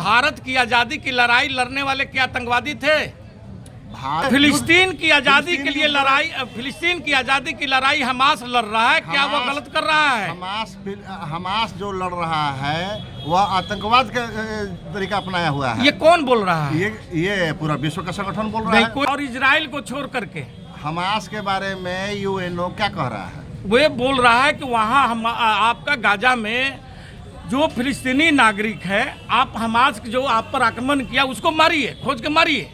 भारत की आज़ादी की लड़ाई लड़ने वाले क्या आतंकवादी थे? फिलिस्तीन की आज़ादी के लिए लड़ाई, फिलिस्तीन की आज़ादी की लड़ाई हमास लड़ रहा है, क्या वो गलत कर रहा है? हमास जो लड़ रहा है वह आतंकवाद का तरीका अपनाया हुआ है। ये कौन बोल रहा है? ये पूरा विश्व का संगठन बोल रहा है। और इजराइल को छोड़ करके हमास के बारे में यूएनओ क्या कह रहा है? वो बोल रहा है कि वहाँ हम आपका गाजा में जो फिलिस्तीनी नागरिक है, आप हमास जो आप पर आक्रमण किया उसको मारिए, खोज के मारिए।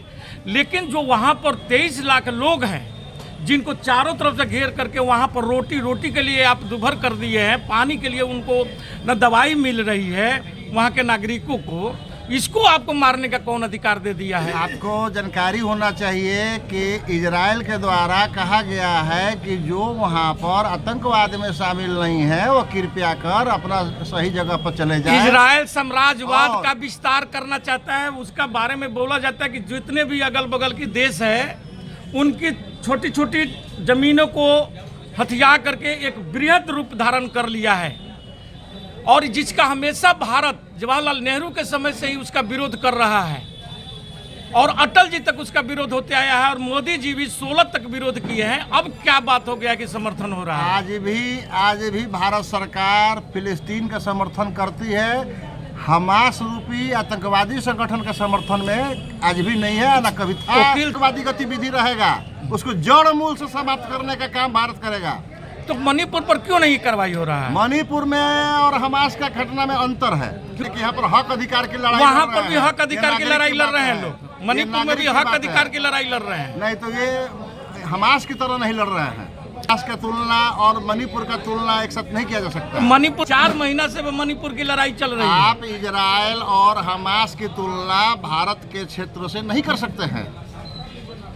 लेकिन जो वहाँ पर 23 लाख लोग हैं जिनको चारों तरफ से घेर करके वहाँ पर रोटी के लिए आप दुभर कर दिए हैं, पानी के लिए उनको न दवाई मिल रही है वहाँ के नागरिकों को, इसको आपको मारने का कौन अधिकार दे दिया है? आपको जानकारी होना चाहिए कि इजराइल के द्वारा कहा गया है कि जो वहाँ पर आतंकवाद में शामिल नहीं है वो कृपया कर अपना सही जगह पर चले जाए। इजराइल साम्राज्यवाद का विस्तार करना चाहता है, उसका बारे में बोला जाता है कि जितने भी अगल बगल के देश है उनकी छोटी छोटी जमीनों को हथिया करके एक बृहद रूप धारण कर लिया है, और जिसका हमेशा भारत जवाहरलाल नेहरू के समय से ही उसका विरोध कर रहा है, और अटल जी तक उसका विरोध होते आया है, और मोदी जी भी 16 तक विरोध किए हैं। अब क्या बात हो गया कि समर्थन हो रहा है? आज भी भारत सरकार फिलिस्तीन का समर्थन करती है। हमास रूपी आतंकवादी संगठन का समर्थन में आज भी नहीं है, ना कभी था। आतंकवादी गतिविधि रहेगा, उसको जड़ मूल से समाप्त करने का काम भारत करेगा। तो मणिपुर पर क्यों नहीं कार्रवाई हो रहा है? मणिपुर में और हमास का घटना में अंतर है, क्योंकि यहाँ पर हक अधिकार की लड़ाई, वहाँ पर भी हक अधिकार की लड़ाई लड़ रहे हैं लोग, मणिपुर में भी हक अधिकार की लड़ाई लड़ रहे हैं। नहीं तो ये हमास की तरह नहीं लड़ रहे हैं। हमास का तुलना और मणिपुर का तुलना एक साथ नहीं किया जा सकता। मणिपुर 4 महीना से मणिपुर की लड़ाई चल रही है। आप इजराइल और हमास की तुलना भारत के क्षेत्र से नहीं कर सकते हैं।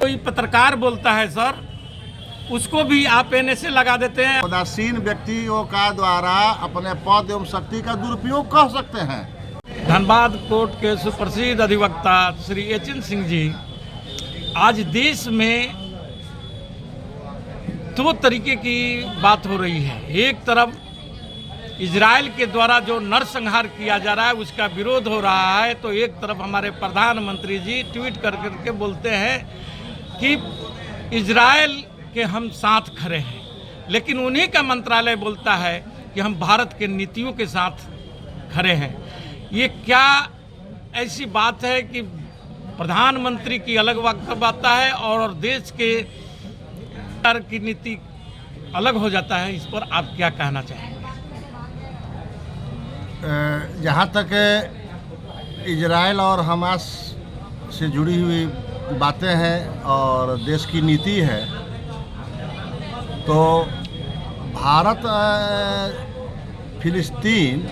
कोई पत्रकार बोलता है सर, उसको भी आप एनएसए लगा देते हैं। उदासीन व्यक्तियों का द्वारा अपने पद एवं शक्ति का दुरुपयोग कह सकते हैं। धनबाद कोर्ट के सुप्रसिद्ध अधिवक्ता श्री एचएन सिंह जी, आज देश में 2 तरीके की बात हो रही है। एक तरफ इजराइल के द्वारा जो नरसंहार किया जा रहा है उसका विरोध हो रहा है, तो एक तरफ हमारे प्रधानमंत्री जी ट्वीट कर करके बोलते हैं कि इजराइल के हम साथ खड़े हैं, लेकिन उन्हीं का मंत्रालय बोलता है कि हम भारत के नीतियों के साथ खड़े हैं। ये क्या ऐसी बात है कि प्रधानमंत्री की अलग वक्तव्य आता है और देश के की नीति अलग हो जाता है? इस पर आप क्या कहना चाहेंगे? जहाँ तक इजराइल और हमास से जुड़ी हुई बातें हैं और देश की नीति है, तो भारत फिलिस्तीन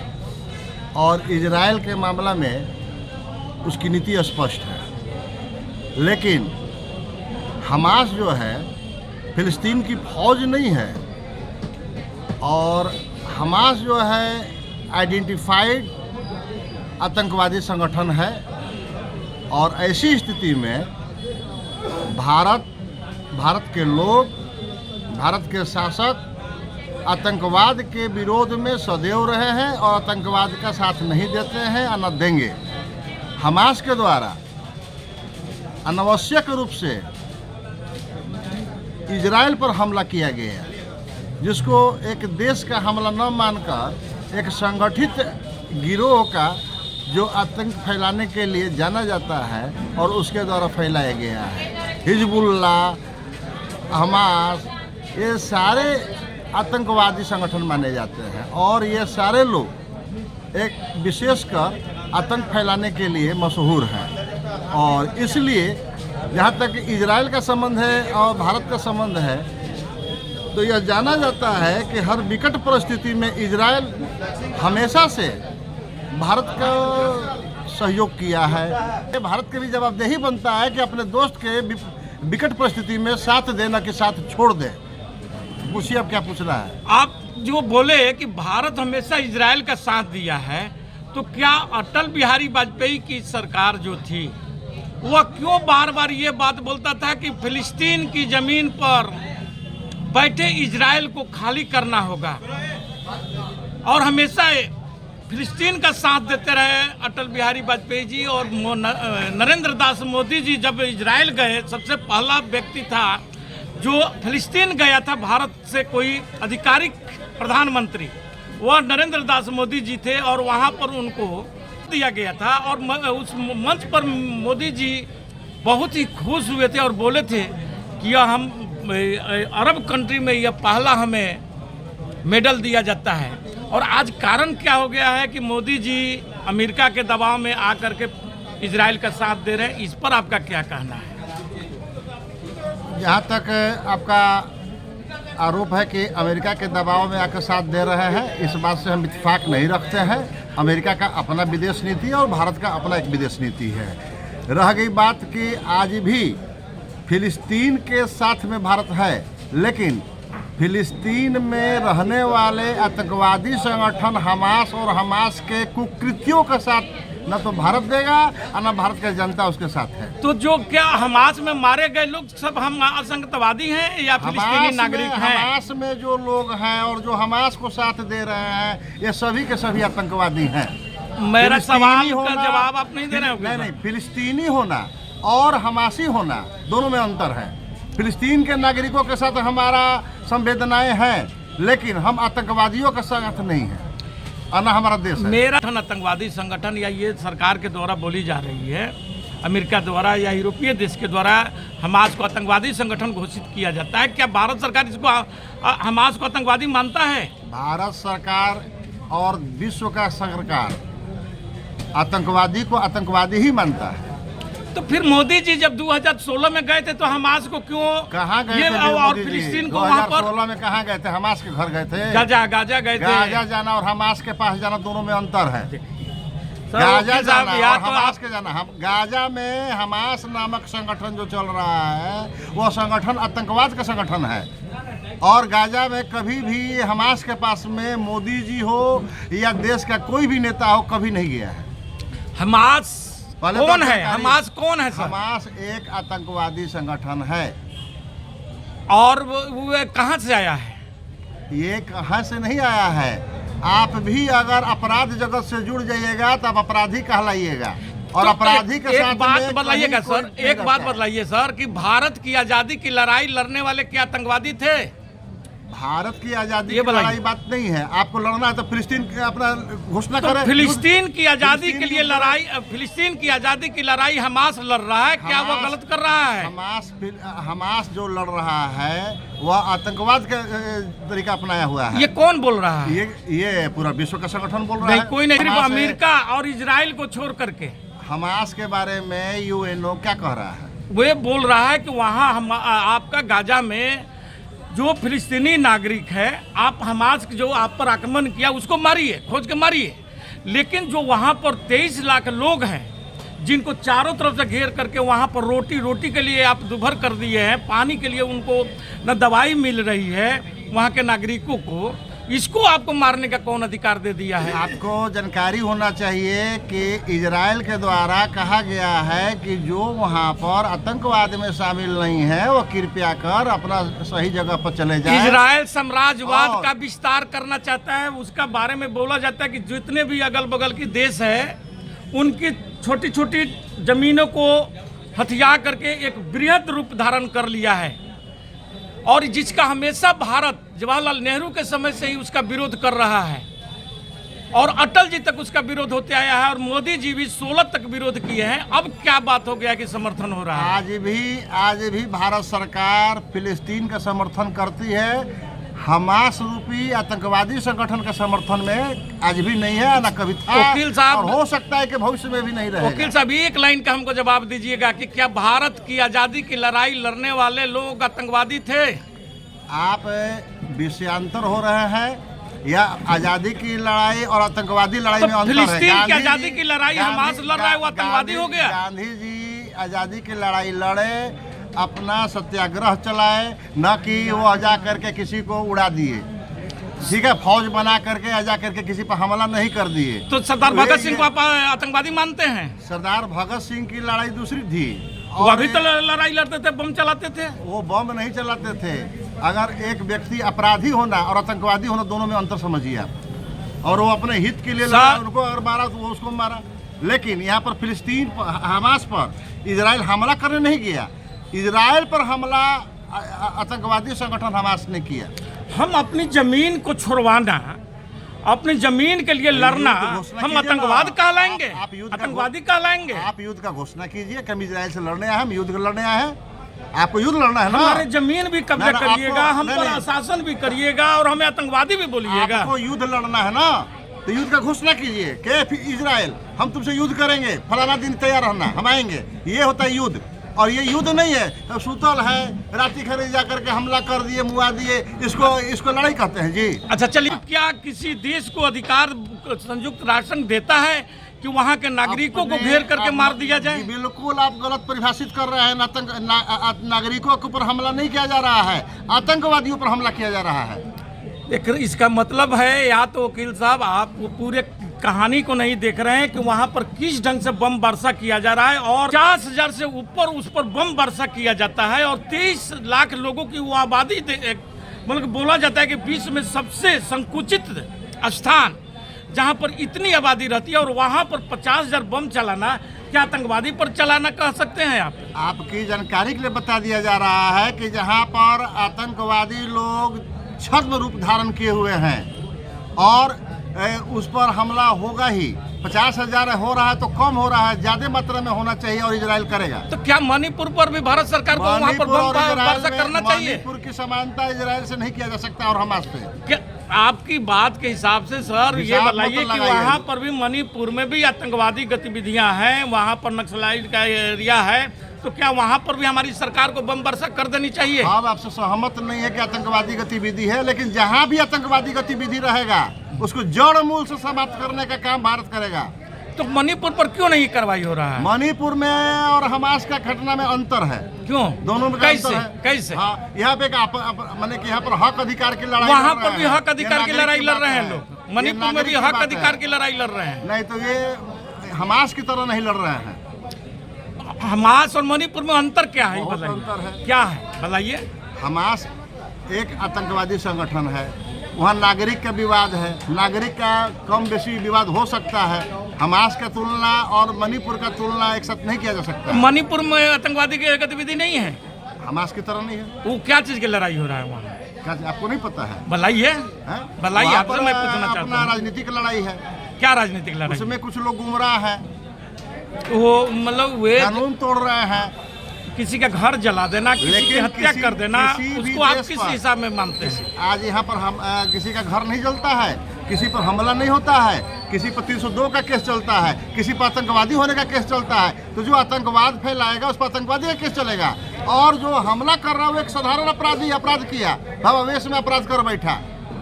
और इजराइल के मामला में उसकी नीति स्पष्ट है। लेकिन हमास जो है फिलिस्तीन की फौज नहीं है, और हमास जो है आइडेंटिफाइड आतंकवादी संगठन है, और ऐसी स्थिति में भारत के लोग, भारत के शासक आतंकवाद के विरोध में सदैव रहे हैं और आतंकवाद का साथ नहीं देते हैं और न देंगे। हमास के द्वारा अनावश्यक रूप से इजराइल पर हमला किया गया, जिसको एक देश का हमला न मानकर एक संगठित गिरोह का जो आतंक फैलाने के लिए जाना जाता है और उसके द्वारा फैलाया गया है। हिजबुल्लाह, हमास, ये सारे आतंकवादी संगठन माने जाते हैं, और ये सारे लोग एक विशेषकर आतंक फैलाने के लिए मशहूर हैं। और इसलिए जहाँ तक इजराइल का संबंध है और भारत का संबंध है, तो यह जाना जाता है कि हर विकट परिस्थिति में इजराइल हमेशा से भारत का सहयोग किया है। भारत के भी जवाबदेही बनता है कि अपने दोस्त के विकट परिस्थिति में साथ देना के साथ छोड़ दे। पूछिए आप क्या पूछना है? आप जो बोले कि भारत हमेशा इजराइल का साथ दिया है, तो क्या अटल बिहारी वाजपेयी की सरकार जो थी वह क्यों बार बार ये बात बोलता था कि फिलिस्तीन की जमीन पर बैठे इजराइल को खाली करना होगा, और हमेशा फिलिस्तीन का साथ देते रहे अटल बिहारी वाजपेयी जी और नरेंद्र दास मोदी जी जब इजराइल गए, सबसे पहला व्यक्ति था जो फिलिस्तीन गया था भारत से कोई आधिकारिक प्रधानमंत्री, वह नरेंद्र दास मोदी जी थे और वहाँ पर उनको दिया गया था। और उस मंच पर मोदी जी बहुत ही खुश हुए थे और बोले थे कि यह हम अरब कंट्री में यह पहला हमें मेडल दिया जाता है। और आज कारण क्या हो गया है कि मोदी जी अमेरिका के दबाव में आकर के इजराइल का साथ दे रहे हैं, इस पर आपका क्या कहना है? जहाँ तक आपका आरोप है कि अमेरिका के दबाव में आकर साथ दे रहे हैं, इस बात से हम इत्तेफाक नहीं रखते हैं। अमेरिका का अपना विदेश नीति है और भारत का अपना एक विदेश नीति है। रह गई बात कि आज भी फिलिस्तीन के साथ में भारत है, लेकिन फिलिस्तीन में रहने वाले आतंकवादी संगठन हमास और हमास के कुकृत्यों के साथ न तो भारत देगा और न भारत की जनता उसके साथ है। तो जो क्या हमास में मारे गए लोग सब हम आतंकवादी हैं या फिलिस्तीनी नागरिक हैं? हमास में जो लोग हैं और जो हमास को साथ दे रहे हैं, ये सभी के सभी आतंकवादी हैं। मेरा सवाल का जवाब आप नहीं दे रहे हो। नहीं, फिलिस्तीनी होना और हमासी होना दोनों में अंतर है। फिलिस्तीन के नागरिकों के साथ हमारा संवेदनाएं हैं, लेकिन हम आतंकवादियों का साथ नहीं है, आना हमारा देश है। मेरा आतंकवादी संगठन या ये सरकार के द्वारा बोली जा रही है, अमेरिका द्वारा या यूरोपीय देश के द्वारा हमास को आतंकवादी संगठन घोषित किया जाता है। क्या भारत सरकार इसको हमास को आतंकवादी मानता है? भारत सरकार और विश्व का सरकार आतंकवादी को आतंकवादी ही मानता है। तो फिर मोदी जी जब 2016 में गए थे तो हमास को क्यों कहाँ गए थे? और फिलिस्तीन को वहाँ पर 2016 में कहाँ गए थे? हमास के घर गए थे। गाजा गए थे। गाजा जाना और हमास के पास जाना दोनों में अंतर है। गाजा जाना और हमास के जाना, हम गाजा में हमास नामक संगठन जो चल रहा है वो संगठन आतंकवाद का संगठन है। और गाजा में कभी भी हमास के पास में मोदी जी हो या देश का कोई भी नेता हो कभी नहीं गया है। हमास कौन है? हमास कौन है सर? हमास एक आतंकवादी संगठन है। और वो कहाँ से आया है? ये कहाँ से नहीं आया है। आप भी अगर अपराध जगत से जुड़ जाइएगा तो आप अपराधी कहलाइएगा। और तो अपराधी के साथ एक बात बताइएगा सर, एक बात बताइए सर कि भारत की आजादी की लड़ाई लड़ने वाले क्या आतंकवादी थे? भारत की आजादी की लड़ाई बात नहीं है। आपको लड़ना है तो फिलिस्तीन अपना घोषणा करे। फिलिस्तीन की आजादी के लिए लड़ाई, फिलिस्तीन की आजादी की लड़ाई हमास लड़ रहा है, क्या वो गलत कर रहा है? हमास जो लड़ रहा है वह आतंकवाद का तरीका अपनाया हुआ है। ये कौन बोल रहा है? ये पूरा विश्व का संगठन बोल रहा है। कोई नहीं, सिर्फ अमेरिका और इजराइल को छोड़ करके। हमास के बारे में यूएनओ क्या कह रहा है? वो बोल रहा है कि वहाँ आपका गाजा में जो फिलिस्तीनी नागरिक है, आप हमास जो आप पर आक्रमण किया उसको मारिए, खोज के मारिए, लेकिन जो वहाँ पर 23 लाख लोग हैं जिनको चारों तरफ से घेर करके वहाँ पर रोटी के लिए आप दुभर कर दिए हैं, पानी के लिए उनको न दवाई मिल रही है वहाँ के नागरिकों को, इसको आपको मारने का कौन अधिकार दे दिया है? आपको जानकारी होना चाहिए कि इजराइल के द्वारा कहा गया है कि जो वहाँ पर आतंकवाद में शामिल नहीं है वो कृपया कर अपना सही जगह पर चले जाए। इजराइल साम्राज्यवाद का विस्तार करना चाहता है, उसका बारे में बोला जाता है कि जितने भी अगल बगल की देश है उनकी छोटी छोटी जमीनों को हथिया करके एक बृहद रूप धारण कर लिया है, और जिसका हमेशा भारत जवाहरलाल नेहरू के समय से ही उसका विरोध कर रहा है और अटल जी तक उसका विरोध होते आया है और मोदी जी भी 16 तक विरोध किए हैं। अब क्या बात हो गया कि समर्थन हो रहा है? आज भी भारत सरकार फिलिस्तीन का समर्थन करती है। हमास रूपी आतंकवादी संगठन के समर्थन में आज भी नहीं है, ना कभी था। वकील साहब, और हो सकता है कि भविष्य में भी नहीं रहेगा। वकील साहब, एक लाइन का हमको जवाब दीजिएगा कि क्या भारत की आजादी की लड़ाई लड़ने वाले लोग आतंकवादी थे? आप विषयांतर हो रहे हैं या आजादी की लड़ाई और आतंकवादी लड़ाई में अंतर है। फिलिस्तीन की आजादी की लड़ाई हमास लड़ रहा है, वो आतंकवादी हो गया। गांधी जी आजादी की लड़ाई लड़े, अपना सत्याग्रह चलाए, न कि वो जा करके किसी को उड़ा दिए, ठीक है, फौज बना करके जा करके किसी पर हमला नहीं कर दिए। तो सरदार भगत सिंह को आप आतंकवादी मानते हैं? सरदार भगत सिंह की लड़ाई दूसरी थी। वो अभी तो लड़ाई लड़ते थे, बम चलाते थे। वो बम नहीं चलाते थे। अगर एक व्यक्ति अपराधी होना और आतंकवादी होना दोनों में अंतर समझिए आप। और वो अपने हित के लिए लड़ा, उनको अगर मारा तो वो उसको मारा। लेकिन यहाँ पर फिलिस्तीन हमास पर इजराइल हमला करने नहीं गया, इजराइल पर हमला आतंकवादी संगठन हमास ने किया। हम अपनी जमीन को छुड़वाना, अपनी जमीन के लिए लड़ना, हम आतंकवाद कहलाएंगे? आतंकवादी कहलाएंगे? आप युद्ध का घोषणा कीजिए कि हम इजराइल से लड़ने आए, हम युद्ध लड़ने आए हैं। आपको युद्ध लड़ना है ना? हमारे जमीन भी कब्जा करिएगा, हम पर शासन भी करिएगा और हमें आतंकवादी भी बोलिएगा। आपको युद्ध लड़ना है ना, तो युद्ध का घोषणा कीजिए कि इजराइल हम तुमसे युद्ध करेंगे, फलाना दिन तैयार रहना, हम आएंगे। ये होता है युद्ध। और ये युद्ध नहीं है तो सुतल है, राती खरीद जा करके हमला कर दिए, मुआ दिए, इसको लड़ाई कहते हैं जी। अच्छा चलिए, क्या किसी देश को अधिकार संयुक्त राष्ट्र संघ देता है कि वहाँ के नागरिकों को घेर करके मार दिया जाए? बिल्कुल आप गलत परिभाषित कर रहे हैं। नागरिकों के ऊपर हमला नहीं किया जा रहा है, आतंकवादियों पर हमला किया जा रहा है। इसका मतलब है, या तो वकील साहब आप पूरे कहानी को नहीं देख रहे हैं कि वहां पर किस ढंग से बम वर्षा किया जा रहा है और 50,000 से ऊपर उस पर बम वर्षा किया जाता है और 23 लाख लोगों की वो आबादी, मतलब बोला जाता है कि विश्व में सबसे संकुचित स्थान जहां पर इतनी आबादी रहती है और वहां पर 50,000 बम चलाना, क्या आतंकवादी पर चलाना कह सकते हैं आप? आपकी जानकारी के लिए बता दिया जा रहा है कि जहां पर आतंकवादी लोग छद्म रूप धारण किए हुए हैं और उस पर हमला होगा ही। 50,000 हो रहा है तो कम हो रहा है, ज्यादा मात्रा में होना चाहिए और इजराइल करेगा। तो क्या मणिपुर पर भी भारत सरकार को वहाँ पर बम वर्षा करना चाहिए? मणिपुर की समानता इजराइल से नहीं किया जा सकता और हमास पे। क्या आपकी बात के हिसाब से सर ये बताइए कि वहाँ पर भी, मणिपुर में भी आतंकवादी गतिविधियां हैं, वहाँ पर नक्सलाइट का एरिया है, तो क्या वहाँ पर भी हमारी सरकार को बम वर्षा कर देनी चाहिए? हम आपसे सहमत नहीं है कि आतंकवादी गतिविधि है, लेकिन जहाँ भी आतंकवादी गतिविधि रहेगा उसको जड़ मूल से समाप्त करने का काम भारत करेगा। तो मणिपुर पर क्यों नहीं कार्रवाई हो रहा है? मणिपुर में और हमास का घटना में अंतर है। क्यों? दोनों में कैसे? अंतर है। कैसे? हाँ, यहाँ पे माने कि यहाँ पर हक अधिकार की लड़ाई, वहाँ पर भी हक अधिकार की लड़ाई लड़ रहे हैं लोग, मणिपुर में भी हक अधिकार की लड़ाई लड़ रहे हैं। नहीं तो ये हमास की तरह नहीं लड़ रहे हैं। हमास और मणिपुर में अंतर क्या है? बहुत अंतर है। क्या है बताइए? हमास एक आतंकवादी संगठन है, वहाँ नागरिक का विवाद है, नागरिक का कम बेसी विवाद हो सकता है। हमास का तुलना और मणिपुर का तुलना एक साथ नहीं किया जा सकता। मणिपुर में आतंकवादी की गतिविधि नहीं है, हमास की तरह नहीं है। वो क्या चीज की लड़ाई हो रहा है वहाँ? क्या आपको नहीं पता है? बताइए, बताइए। आपसे मैं पूछना चाहता अपना हूँ, राजनीतिक लड़ाई है। क्या राजनीतिक लड़ाई? उसमें कुछ लोग गुमराह हैं, वो मतलब वे कानून तोड़ रहे हैं, किसी का घर जला देना, किसी की हत्या कर देना, उसको आप किस हिसाब में मानते हैं? आज यहाँ पर हम किसी का घर नहीं जलता है, किसी पर हमला नहीं होता है, किसी पर 302 का केस चलता है, किसी पर आतंकवादी होने का केस चलता है। तो जो आतंकवाद फैलाएगा उस पर आतंकवादी का केस चलेगा, और जो हमला कर रहा है वो एक साधारण अपराधी अपराध किया, भावावेश में अपराध कर बैठा।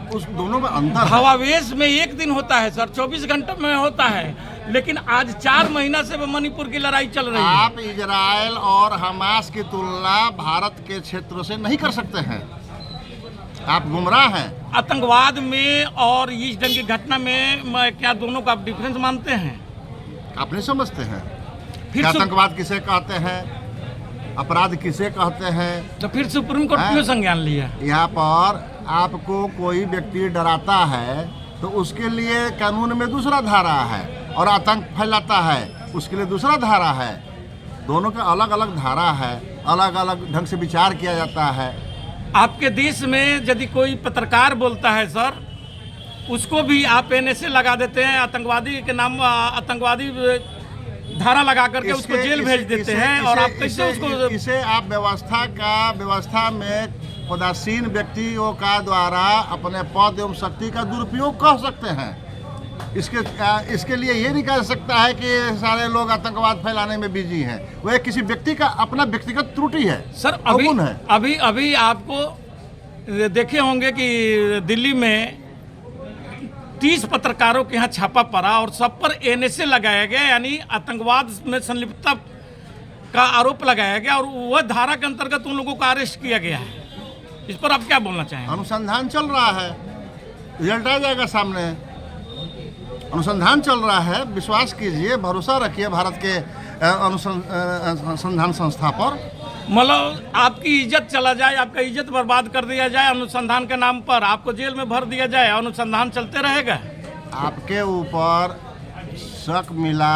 उस दोनों में अंतर है। भावावेश में एक दिन होता है सर, 24 घंटे में होता है, लेकिन आज 4 महीना से मणिपुर की लड़ाई चल रही है। आप इजराइल और हमास की तुलना भारत के क्षेत्र से नहीं कर सकते हैं, आप गुमराह हैं। आतंकवाद में और इस ढंग की घटना में क्या दोनों का आप डिफरेंस मानते हैं? आप नहीं समझते हैं फिर आतंकवाद किसे कहते हैं, अपराध किसे कहते हैं। तो फिर सुप्रीम कोर्ट क्यों संज्ञान लिया? यहाँ पर आपको कोई व्यक्ति डराता है तो उसके लिए कानून में दूसरा धारा है, और आतंक फैलाता है उसके लिए दूसरा धारा है। दोनों का अलग अलग धारा है, अलग अलग ढंग से विचार किया जाता है। आपके देश में यदि कोई पत्रकार बोलता है सर, उसको भी आप एनएसए लगा देते हैं, आतंकवादी के नाम आतंकवादी धारा लगा करके उसको जेल भेज देते हैं, और आप कैसे उसको? इसे आप व्यवस्था में पदासीन व्यक्तियों का द्वारा अपने पद एवं शक्ति का दुरुपयोग कह सकते हैं। इसके लिए ये नहीं कह सकता है कि सारे लोग आतंकवाद फैलाने में बिजी हैं। वह किसी व्यक्ति का अपना व्यक्तिगत त्रुटि है सर। अभी आपको देखे होंगे कि दिल्ली में 30 पत्रकारों के यहाँ छापा पड़ा और सब पर एनएसए लगाया गया, यानी आतंकवाद में संलिप्तता का आरोप लगाया गया, और वह धारा के अंतर्गत उन लोगों को अरेस्ट किया गया है। इस पर आप क्या बोलना चाहेंगे? अनुसंधान चल रहा है, रिजल्ट आ जाएगा सामने। अनुसंधान चल रहा है, विश्वास कीजिए, भरोसा रखिए भारत के अनुसंधान संस्था पर। मतलब आपकी इज्जत चला जाए, आपका इज्जत बर्बाद कर दिया जाए अनुसंधान के नाम पर, आपको जेल में भर दिया जाए, अनुसंधान चलते रहेगा? आपके ऊपर शक मिला,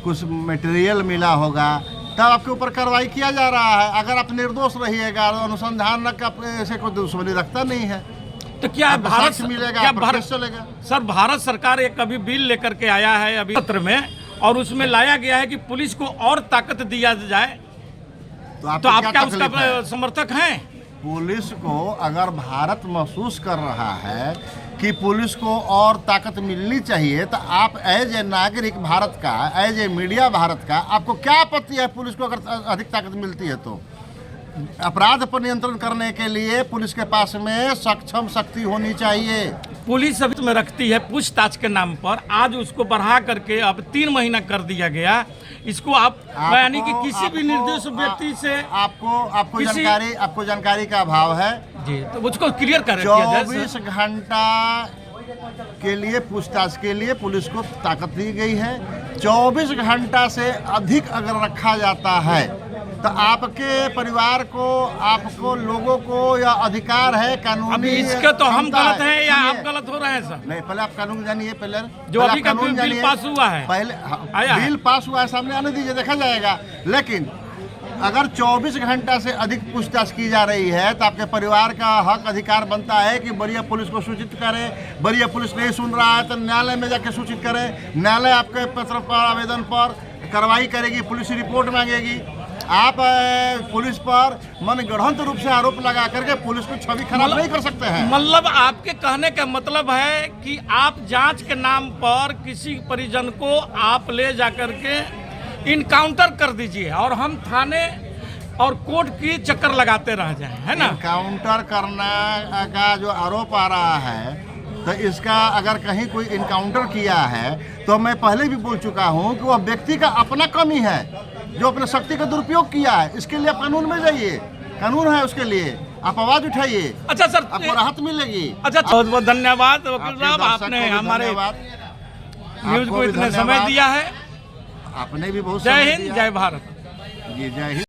कुछ मटेरियल मिला होगा, तब आपके ऊपर कार्रवाई किया जा रहा है। अगर आप निर्दोष रहिएगा, अनुसंधान ऐसे कोई दुश्मनी रखता नहीं है, तो क्या भारत मिलेगा, क्या भारत चलेगा। सर, भारत सरकार एक अभी बिल लेकर के आया है अभी सत्र में, और उसमें लाया गया है कि पुलिस को और ताकत दिया जाए, तो आप क्या उसका समर्थक हैं? पुलिस को अगर भारत महसूस कर रहा है कि पुलिस को और ताकत मिलनी चाहिए, तो आप एज ए नागरिक भारत का, एज ए मीडिया भारत का, आपको क्या आपत्ति है पुलिस को अगर अधिक ताकत मिलती है? तो अपराध पर नियंत्रण करने के लिए पुलिस के पास में सक्षम शक्ति होनी चाहिए। पुलिस अभी में रखती है पूछताछ के नाम पर, आज उसको बढ़ा करके अब 3 महीना कर दिया गया। इसको आप यानी कि किसी भी निर्दोष व्यक्ति से आपको जानकारी का अभाव है जी, तो उसको क्लियर कर 24 घंटा के लिए पूछताछ के लिए पुलिस को ताकत दी गई है। 24 घंटा से अधिक अगर रखा जाता है तो आपके परिवार को, आपको, लोगों को या अधिकार है कानूनी। अभी इसके तो हम गलत हैं या आप गलत हो रहे हैं सर? नहीं, पहले आप कानून जानिए, पहले जो अभी का बिल पास हुआ है, पहले बिल पास हुआ है, सामने आने दीजिए, देखा जाएगा। लेकिन अगर 24 घंटा से अधिक पूछताछ की जा रही है तो आपके परिवार का हक, अधिकार बनता है कि बड़िया पुलिस को सूचित करें। बड़िया पुलिस नहीं सुन रहा है तो न्यायालय में जाकर सूचित करें। न्यायालय आपके पत्र पर, आवेदन पर कार्रवाई करेगी, पुलिस रिपोर्ट मांगेगी। आप पुलिस पर मनगढ़ंत रूप से आरोप लगा करके पुलिस को छवि खराब नहीं कर सकते हैं। मतलब आपके कहने का मतलब है कि आप जांच के नाम पर किसी परिजन को आप ले जाकर के इनकाउंटर कर दीजिए और हम थाने और कोर्ट की चक्कर लगाते रह जाएं, है ना? इनकाउंटर करना का जो आरोप आ रहा है, तो इसका अगर कहीं कोई इनकाउंटर किया है तो मैं पहले भी बोल चुका हूं कि वह व्यक्ति का अपना कमी है जो अपने शक्ति का दुरुपयोग किया है। इसके लिए आप कानून में जाइए, कानून है उसके लिए, आप आवाज उठाइए। अच्छा सर, आपको राहत मिलेगी। अच्छा, बहुत बहुत धन्यवाद वकील साहब, आपने हमारे न्यूज को इतना समय दिया है। आपने भी बहुत जय हिंद, जय भारत। जी, जय हिंद।